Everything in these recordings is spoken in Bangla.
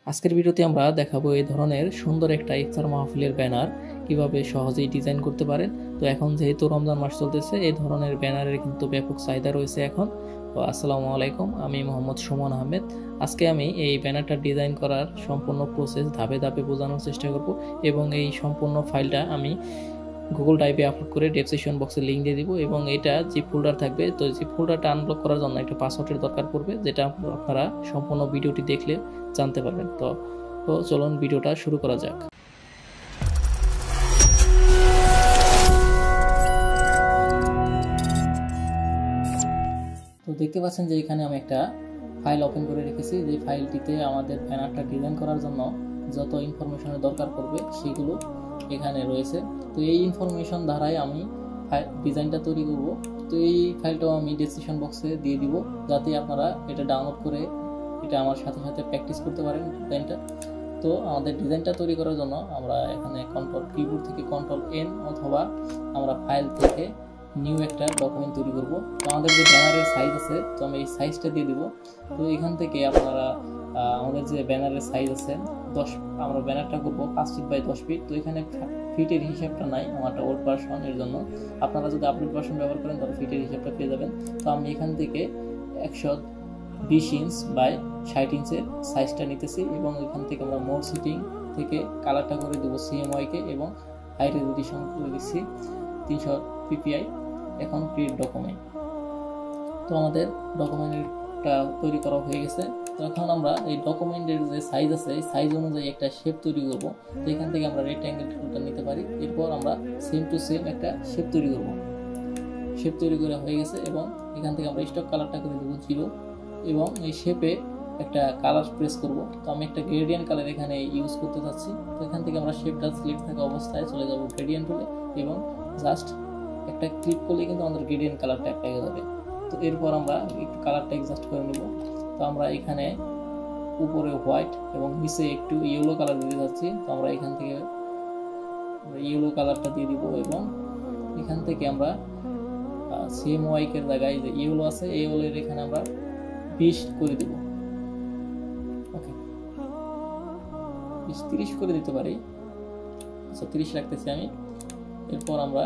আজকের ভিডিওতে আমরা দেখাবো এই ধরনের সুন্দর একটা ইফতার মাহফিলের ব্যানার কিভাবে সহজেই ডিজাইন করতে পারেন। তো এখন যেহেতু রমজান মাস চলতেছে, এই ধরনের ব্যানারের কিন্তু ব্যাপক চাহিদা রয়েছে এখন। তো আসসালামু আলাইকুম, আমি মোহাম্মদ সুমন আহমেদ। আজকে আমি এই ব্যানারটা ডিজাইন করার সম্পূর্ণ প্রসেস ধাপে ধাপে বোঝানোর চেষ্টা করব এবং এই সম্পূর্ণ ফাইলটা আমি গুগল ড্রাইভে আপলোড করে ডেসক্রিপশন বক্সে লিঙ্ক দিয়ে দিব এবং এটা জিপ ফোল্ডার থাকবে। তো জিপ ফোল্ডারটা আনব্লক করার জন্য একটা পাসওয়ার্ডের দরকার পড়বে, যেটা আপনারা সম্পূর্ণ ভিডিওটি দেখলে জানতে পারবেন। তো চলুন ভিডিওটা শুরু করা যাক। তো দেখতে পাচ্ছেন যে এখানে আমি একটা ফাইল ওপেন করে রেখেছি, যে ফাইলটিতে আমাদের ব্যানারটা ডিজাইন করার জন্য যত ইনফরমেশনের দরকার পড়বে সেগুলো এখানে রয়েছে। তো এই ইনফরমেশন দ্বারাই আমি ডিজাইনটা তৈরি করব। তো এই ফাইলটাও আমি ডেসক্রিপশন বক্সে দিয়ে দিব, যাতে আপনারা এটা ডাউনলোড করে এটা আমার সাথে সাথে প্র্যাকটিস করতে পারেন ডিজাইনটা। তো আমাদের ডিজাইনটা তৈরি করার জন্য আমরা এখানে কিবোর্ড থেকে কন্ট্রোল-N অথবা আমরা ফাইল থেকে নিউ একটা ডকুমেন্ট তৈরি করব। তো আমাদের যে ব্যানারের সাইজ আছে, তো আমি এই সাইজটা দিয়ে দিব। তো এখান থেকে আপনারা আমাদের যে ব্যানারের সাইজ আছে আমরা ব্যানারটা করবো 5 ফিট বাই 10 ফিট। তো এখানে ফিটের হিসাবটা নাই, আমারটা ওল্ড ভার্সন, এর জন্য আপনারা যদি আপডেট ভার্সন ব্যবহার করেন তাহলে ফিটের হিসাবটা পেয়ে যাবেন। তো আমি এখান থেকে 120 ইঞ্চ বাই 60 ইঞ্চের সাইজটা নিতেছি এবং এখান থেকে আমরা মোর সিটিং থেকে কালারটা করে দেবো CMYK এবং হাই রেজোলিউশন করে দিচ্ছি 300 ppi। এখন ক্রিয়েট ডকুমেন্ট। তো আমাদের ডকুমেন্টটা তৈরি করা হয়ে গেছে। তো এখন আমরা এই ডকুমেন্টের যে সাইজ আছে, এই সাইজ অনুযায়ী একটা শেপ তৈরি করব। তো এখান থেকে আমরা রেক্ট্যাঙ্গেল টুলটা নিতে পারি। এরপর আমরা সেম টু সেম একটা শেপ তৈরি করব। শেপ তৈরি করা হয়ে গেছে এবং এখান থেকে আমরা স্টক কালারটা করে দেবো 0 এবং এই শেপে একটা কালার প্রেস করব। তো আমি একটা গ্রেডিয়েন্ট কালার এখানে ইউজ করতে চাচ্ছি। তো এখান থেকে আমরা শেপটা সিলেক্ট থাকা অবস্থায় চলে যাব গ্রেডিয়েন্ট টুলে এবং জাস্ট একটা ক্লিক করলে কিন্তু আমাদের গ্রেডিয়েন্ট কালারটা অ্যাপ্লাই হয়ে যাবে। তো এরপর আমরা একটু কালারটা অ্যাডজাস্ট করে নেব। তো আমরা এখানে উপরে হোয়াইট এবং নিচে একটু ইয়েলো কালার দিতে যাচ্ছি। তো আমরা এখান থেকে ইয়েলো কালারটা দিয়ে দিব এবং এখান থেকে আমরা CMYK এর জায়গায় যে ইয়েলো আছে, ইয়েলো এর এখানে আমরা 20 করে দেব। ওকে, 30 করে দিতে পারি। আচ্ছা, 30 রাখতেছি আমি। এরপর আমরা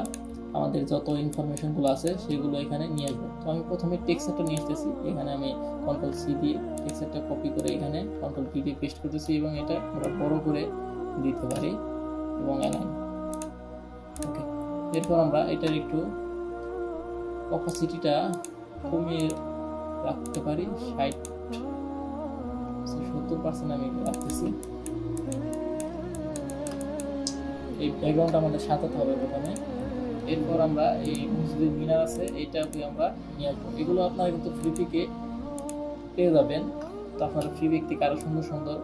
আমাদের যত ইনফরমেশনগুলো আছে সেগুলো এখানে নিয়ে আসবো। তো আমি প্রথমে টেক্সচারটা নিয়ে আসতেছি। এখানে আমি Ctrl+C দিয়ে টেক্সচারটা কপি করে এখানে Ctrl+V দিয়ে পেস্ট করতেছি এবং এটা আমরা বড় করে দিতে পারি এবং অ্যালাইন। ওকে, এরপর আমরা এটার একটু অপাসিটিটা কমিয়ে রাখতে পারি 70% আমি রাখতেছি। এই ব্যাকগ্রাউন্ডটা আমাদের সাজাতে হবে প্রথমে। এরপর আমরা এই মসজিদের মিনার আছে, এইটাকে আমরা নিয়ে আসবো। এগুলো আপনারা কিন্তু ফ্রি পিকে পেয়ে যাবেন। তো আপনারা ফ্রি পিক থেকে আরো সুন্দর সুন্দর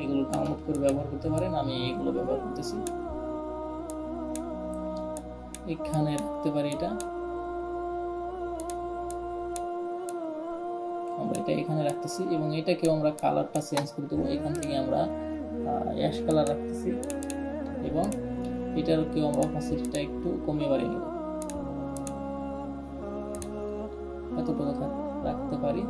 এগুলো ডাউনলোড করে ব্যবহার করতে পারেন। আমি এগুলো ব্যবহার করতেছি। এখানে রাখতে পারি এটা, আমরা এটা এখানে রাখতেছি এবং এটাকেও আমরা কালারটা চেঞ্জ করে দেবো। এখান থেকে আমরা অ্যাশ কালার রাখতেছি এবং এটারকেও আমরা অপাসিটিটা একটু কমিয়ে বাড়িয়ে নেব। এতটুকু রাখতে পারি।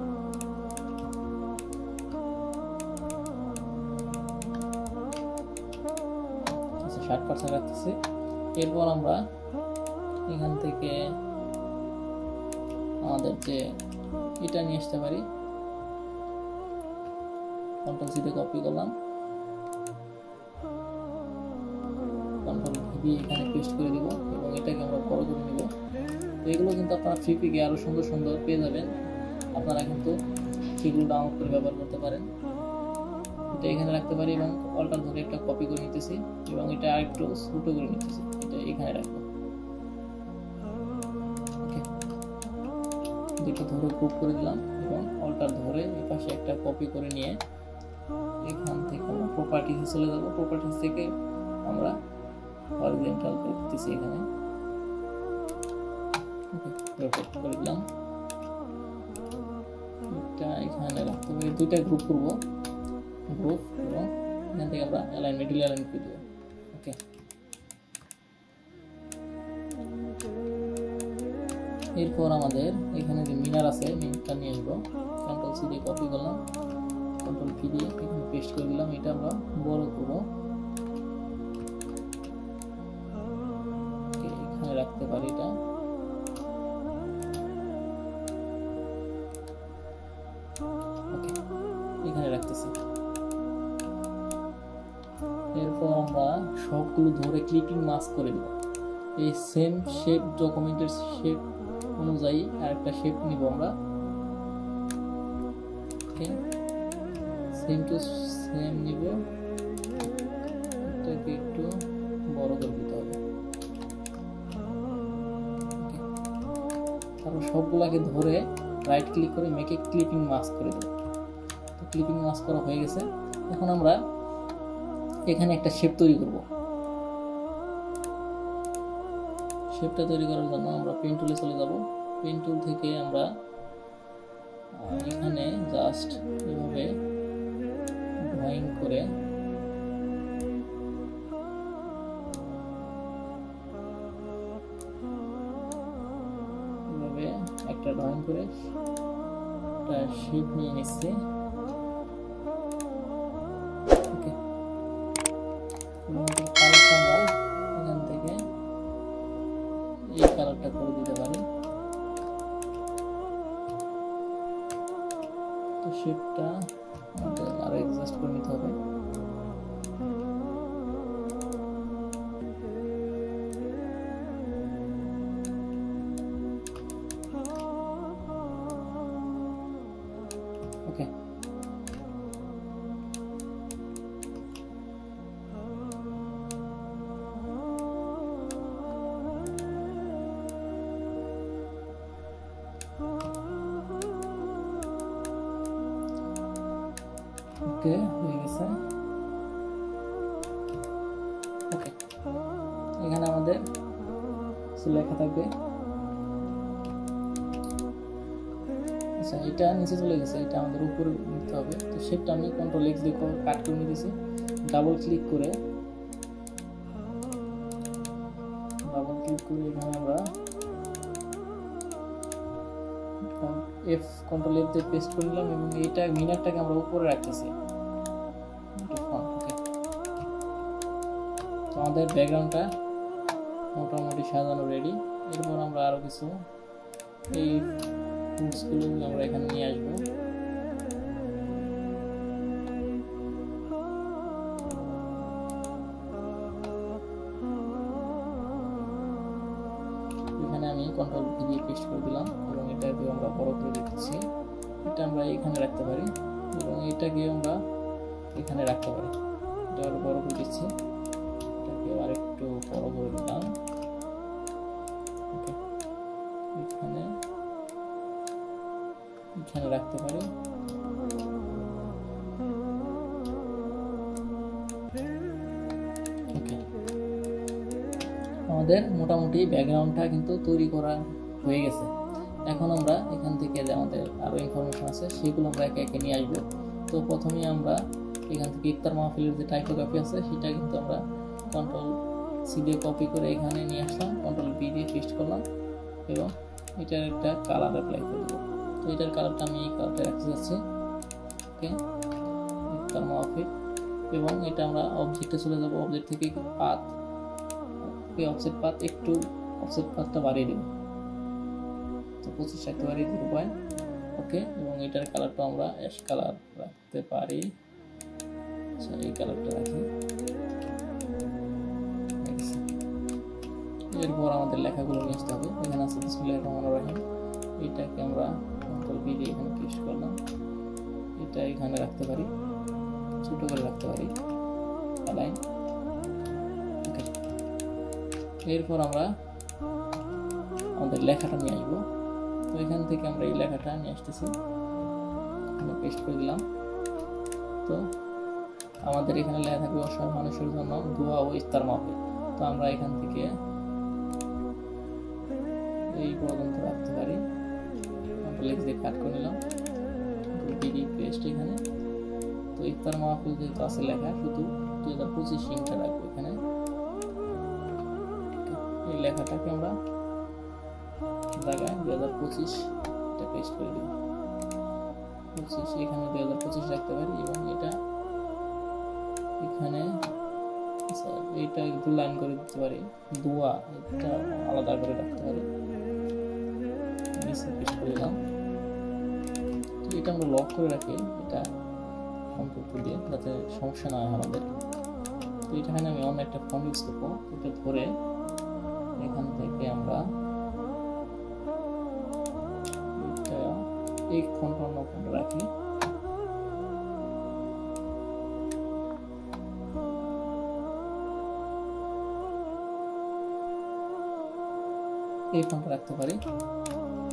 আচ্ছা, 60% রাখতেছি। এরপর আমরা এখান থেকে আমাদের যে এটা নিয়ে আসতে পারি। Ctrl+C দিয়ে কপি করলাম, Ctrl+V এখানে পেস্ট করে দিব এবং এটাকে আমরা বড় করে নিব। তো এগুলো কিন্তু আপনারা ফ্রি পিকে আরো সুন্দর সুন্দর পেয়ে যাবেন। আপনারা কিন্তু সেগুলো ডাউনলোড করে ব্যবহার করতে পারেন। এটা এখানে রাখতে পারি এবং অল্টার ধরে একটা কপি করে নিতেছি এবং এটা আরেকটু ছোট করে নিতেছি। এটা এখানে রাখবো। ওকে, দুটো ধরে গ্রুপ করে দিলাম এবং অল্টার ধরে এই পাশে একটা কপি করে নিয়ে এখান থেকে আমরা প্রপার্টিসে চলে যাব। প্রপার্টিস থেকে আমরা হরিজন্টাল করে দিতেছি এখানে। ওকে, রোটেট করে দিলাম। এটা এখানে রাখতে পারি। দুইটা গ্রুপ করব, গ্রুপ এবং এখান থেকে আমরা অ্যালাইন মিডল অ্যালাইন করে দেব। ওকে, এরপর আমাদের এখানে যে মিনার আছে, মিনারটা নিয়ে আসবো। Ctrl+C দিয়ে কপি করলাম কন্ট্রোল ভি দিয়ে এখানে পেস্ট করে দিলাম। এটা আমরা বড় করব, এখানে রাখতে পারি এটা। ওকে, এখানে রাখতেছি। এরপর আমরা সবগুলো ধরে ক্লিপিং মাস্ক করে দেব। এই সেম শেপ, ডকুমেন্টের শেপ অনুযায়ী আরেকটা শেপ নিব আমরা। ওকে, সেম টু সেম নিব, এটাকে একটু বড় করে দিতে হবে। তারপর সবগুলাকে ধরে রাইট ক্লিক করে মেকে ক্লিপিং মাস্ক করে দেব। তো ক্লিপিং মাস্ক করা হয়ে গেছে। এখন আমরা এখানে একটা শেপ তৈরি করব। শেপটা তৈরি করার জন্য আমরা পেন টুলে চলে যাব। পেন টুল থেকে আমরা এখানে জাস্ট এভাবে ড্রয়িং করে এভাবে একটা ড্রয়িং করে একটা শেপ নিয়ে নিচ্ছি। ওকে, কালারটা আমরা এখান থেকে এই কালারটা করে দিতে পারি। তো শেপটা আমাদের আরো অ্যাডজাস্ট করে নিতে হবে। ওকে, ওকে হয়ে গেছে। ওকে, এখানে আমাদের কিছু লেখা থাকবে। আচ্ছা, এটা নিচে চলে গেছে, এটা আমাদের উপরে নিতে হবে। তো শেপটা আমি কন্ট্রোল এক্স দিয়ে কাট করে নিতেছি। ডাবল ক্লিক করে এখানে আমরা এফ কন্ট্রোল এফ দিয়ে পেস্ট করে নিলাম এবং এইটা মিনারটাকে আমরা উপরে রাখতেছি। তো আমাদের ব্যাকগ্রাউন্ডটা মোটামুটি সাজানো রেডি। এরপর আমরা আরো কিছু এই ফুডসগুলো আমরা এখানে নিয়ে আসবো। এখানে আমি কন্ট্রোল ভি দিয়ে পেস্ট করে দিলাম এবং এটাকে আমরা বড় করে দিচ্ছি। এটা আমরা এখানে রাখতে পারি এবং এটাকে আমরা এখানে রাখতে পারি। এটা আরো বড় করে দিচ্ছি, এটাকে আরেকটু বড় করে দিলাম। ওকে, এখানে রাখতে পারি। ওকে, আমাদের মোটামুটি ব্যাকগ্রাউন্ডটা কিন্তু তৈরি করা হয়ে গেছে। এখন আমরা এখান থেকে যে আমাদের আরো ইনফরমেশন আছে সেগুলো আমরা একে একে নিয়ে আসবো। তো প্রথমে আমরা এখান থেকে ইফতার মাহফিলের যে টাইপোগ্রাফি আছে সেটা কিন্তু আমরা কন্ট্রোল সি দিয়ে কপি করে এখানে নিয়ে আসলাম, কন্ট্রোল বি দিয়ে পেস্ট করলাম এবং এটার একটা কালার অ্যাপ্লাই করে দেবো। তো এটার কালারটা আমি এই কালারটা রাখতে যাচ্ছি। ওকে, ইফতার মাহফিল এবং এটা আমরা অবজেক্টে চলে যাব। অবজেক্ট থেকে পাথ, অফসেট পাথ, একটু অফসেট পাথটা বাড়িয়ে দেব। তো 25 রাখতে পারি 0 পয়েন্ট। ওকে, এবং এটার কালারটা আমরা অ্যাশ কালার রাখতে পারি। আচ্ছা, এই কালারটা রাখি। এরপর আমাদের লেখাগুলো নিয়ে আসতে হবে। এখানে আছে বিসমিল্লাহির রহমানির রহিম, এটাকে আমরা কন্ট্রোল বি দিয়ে এখানে পেস্ট করলাম। এটা এখানে রাখতে পারি, ছোট করে রাখতে পারি, অ্যালাইন। ওকে, এরপর আমরা আমাদের লেখাটা নিয়ে আসবো। তো এখান থেকে আমরা এই লেখাটা নিয়ে আসতেছি, এখানে পেস্ট করে দিলাম। তো আমাদের এখানে লেখা থাকবে অসহায় মানুষের জন্য দোয়া ও ইফতার মাহফিল। তো আমরা এখান থেকে এই পর্যন্ত রাখতে পারি। কন্ট্রোল এক্স দিয়ে কাট করে নিলাম, বিডি পেস্ট এখানে। তো ইফতার মাহফিল যেহেতু আছে লেখা, শুধু 2025 ইংটা রাখবো এখানে। এই লেখাটাকে আমরা জায়গায় 2025 এটা পেস্ট করে দিব। 25 এখানে 2025 রাখতে পারি এবং এটা এখানে এটা একটু লাইন করে দিতে পারি, দোয়া এটা আলাদা করে রাখতে পারি, নিচে পেস্ট করে দিলাম। তো এটা আমরা লক করে রাখি, এটা কন্ট্রোল দিয়ে, যাতে সমস্যা না হয় আমাদের। তো এখানে আমি অন্য একটা ফন্ট ইউজ করবো, এটা ধরে এখান থেকে আমরা এটা এই ফন্ট অন্য ফন্ট রাখি। এই ফন্টটা রাখতে পারি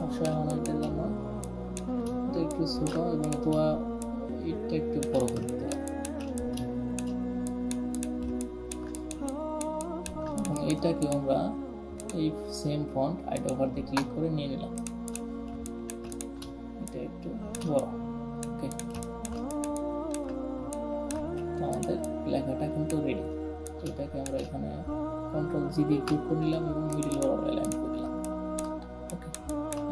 অবশ্যই আমাদের জন্য। এটা একটু ছোট এবং তোয়া এটা একটু বড় করে দিতে হবে। এবং এটাকে আমরা এই সেম ফন্ট আইড ওভার দিয়ে ক্লিক করে নিয়ে নিলাম, এটা একটু বড়। ওকে, আমাদের লেখাটা কিন্তু রেডি। এটাকে আমরা এখানে কন্ট্রোল জি দিয়ে ক্লিক করে নিলাম এবং মিডল বরাবর অ্যালাইন করে দিলাম। ওকে,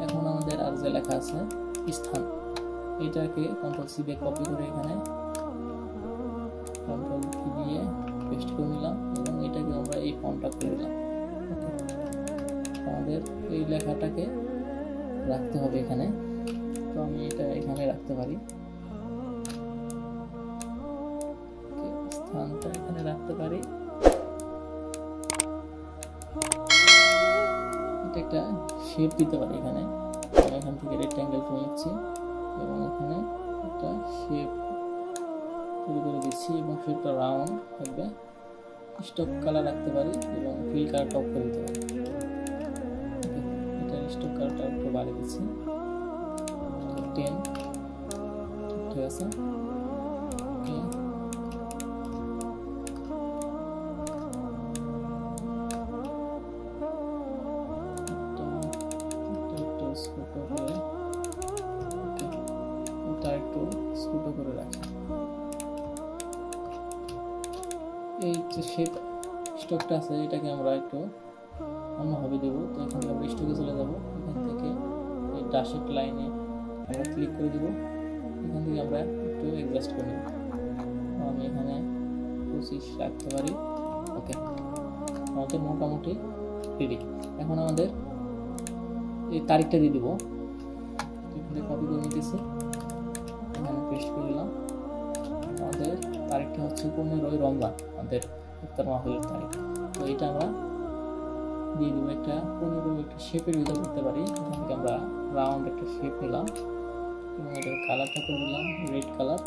এখন আমাদের আর যে লেখা আছে স্থান, এটাকে কন্ট্রোল সি দিয়ে কপি করে এখানে কন্ট্রোল ভি দিয়ে পেস্ট করে নিলাম এবং এটাকে আমরা এই ফন্টটা করে দিলাম। ওকে, আমাদের এই লেখাটাকে রাখতে হবে এখানে। তো আমি এটা এখানে রাখতে পারি, স্থানটা এখানে রাখতে পারি। এটা একটা শেপ দিতে পারি এখানে, আমি এখান থেকে রেক্ট্যাঙ্গেল টুল নিচ্ছি এবং এখানে একটা শেপ তৈরি করে দিচ্ছি এবং শেপটা রাউন্ড থাকবে। স্টক কালার রাখতে পারি এবং ফিল কালারটা অফ করে দিতে পারি। এটা স্টক কালারটা একটু বাড়িয়ে দিচ্ছি 10, ঠিক আছে। ওকে, ছোট করে এটা একটু ছোট করে রাখি। এই যে শেপ স্টকটা আছে এটাকে আমরা একটু অন্যভাবে দেবো। তো এখান থেকে আমরা স্টকে চলে যাব, এখান থেকে এই ডাশেড লাইনে আমরা ক্লিক করে দেবো, এখান থেকে আমরা একটু অ্যাডজাস্ট করে নেব। আমি এখানে 25 রাখতে পারি। ওকে, আমাদের মোটামুটি রেডি। এখন আমাদের এই তারিখটা দিয়ে দেবো, এখানে কপি করে নিতেছি, এখানে পেস্ট করে দিলাম। আমাদের তারিখটা হচ্ছে 15ই রমজান, আমাদের ইফতার মাহফিলের তারিখ। তো এটা আমরা দিয়ে দেবো একটা 15 একটা শেপের ভিতরে করতে পারি। এখান থেকে আমরা রাউন্ড একটা শেপ নিলাম এবং এটার কালারটা করে দিলাম রেড কালার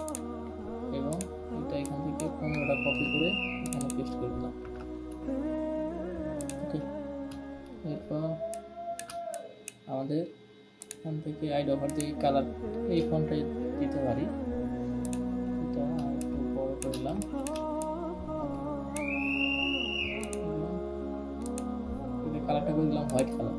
এবং এটা এখান থেকে 15টা কপি করে এখানে পেস্ট করে দিলাম। ওকে, এরপর আমাদের এখান থেকে আইড ওভার দিয়ে কালার এই ফন্টটাই দিতে পারি, এটা একটু বড় করলাম। এটা কালারটা করে দিলাম হোয়াইট কালার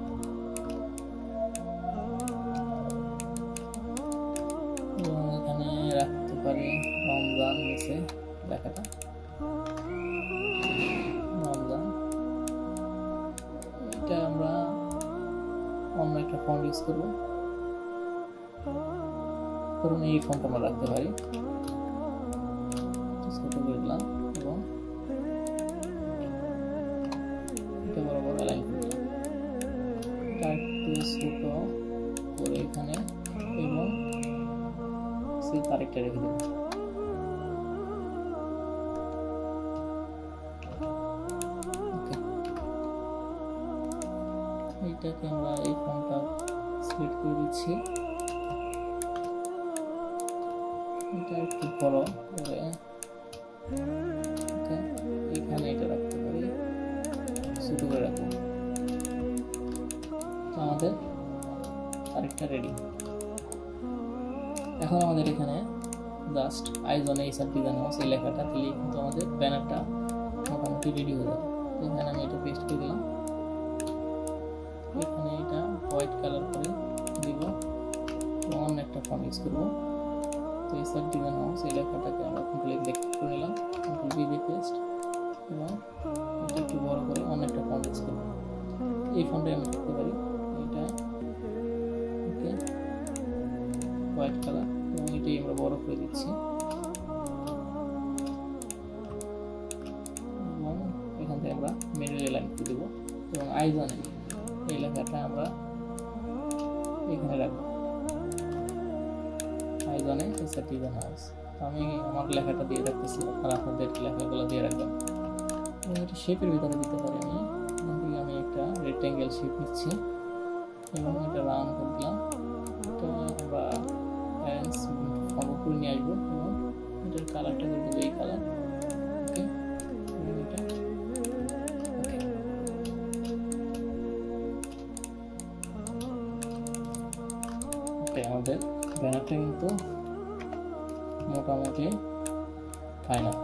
এবং এখানে রাখতে পারি রমজান, নিচে লেখাটা রমজান। এটা আমরা অন্য একটা ফন্ট ইউজ করব, ধরুন এই ফন্ট আমরা রাখতে পারি, ছোট করে দিলাম এবং এটা বরাবর অ্যালাইন করে দিলাম, এটা একটু ছোট করে এখানে এবং সেই তারিখটা রেখে দেব। এইটাকে আমরা এই ফন্টটা সিলেক্ট করে দিচ্ছি, এটা একটু বড় করে এখানে এটা রাখতে পারি, ছোট করে রাখবো। তো আমাদের তারিখটা রেডি। এখন আমাদের এখানে জাস্ট আইজনে এইসব ডিজাইন হাউস এই লেখাটা দিলেই কিন্তু আমাদের ব্যানারটা মোটামুটি রেডি হয়ে যাবে। তো এখানে আমি এটা পেস্ট করে দিলাম, এখানে এটা হোয়াইট কালার করে দিব এবং অন্য একটা ফন্ট ইউজ করবো। তো এইসব ডিজাইন হাউস এই লেখাটাকে আমরা কন্ট্রোল ক্লিক করে নিলাম, কন্ট্রোল ভি দিয়ে পেস্ট এবং এটা একটু বড় করে অন্য একটা ফন্ট ইউজ করবো। এই ফন্টে আমি করতে পারি, এটা ওকে হোয়াইট কালার এবং করে দিচ্ছি এবং এখান থেকে আমরা মিডল লাইন করে দেবো এবং আইজনে এই লেখাটা আমরা এখানে রাখবো, আইজনে ডিজাইন হাউস। আমি আমার লেখাটা দিয়ে রাখতেছি, আর আপনাদের লেখাগুলো দিয়ে রাখবেন। এটা শেপের ভিতরে দিতে পারি আমি একটা রেক্ট্যাঙ্গেল শেপ নিচ্ছি এবং এটা রাউন্ড করে দিলাম। এটা আমরা করে নিয়ে আসবো এবং এটার কালারটা করে দেবো এই কালার। ওকে, এটা ওকে। আমাদের ব্যানারটা কিন্তু মোটামুটি ফাইনাল।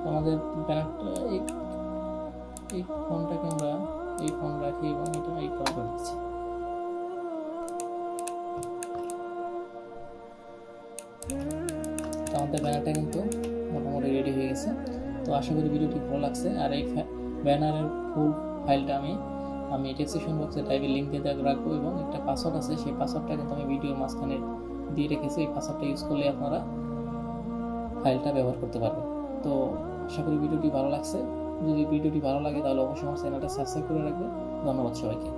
আমাদের ব্যানারটা এই ফন্টটাকে আমরা এই ফন্ট রাখি এবং এটা এই ফন্ট করে দিচ্ছি। আমাদের ব্যানারটা কিন্তু মোটামুটি রেডি হয়ে গেছে। তো আশা করি ভিডিওটি ভালো লাগছে। আর এই ব্যানারের ফুল ফাইলটা আমি ডেসক্রিপশন বক্সে টাইপের লিঙ্ক দিয়ে রাখবো এবং একটা পাসওয়ার্ড আছে, সেই পাসওয়ার্ডটা কিন্তু আমি ভিডিওর মাঝখানে দিয়ে রেখেছি। এই পাসওয়ার্ডটা ইউজ করলে আপনারা ফাইলটা ব্যবহার করতে পারবেন। তো আশা করি ভিডিওটি ভালো লাগছে। যদি ভিডিওটি ভালো লাগে তাহলে অবশ্যই আমার চ্যানেলটা সাবস্ক্রাইব করে রাখবেন। ধন্যবাদ সবাইকে।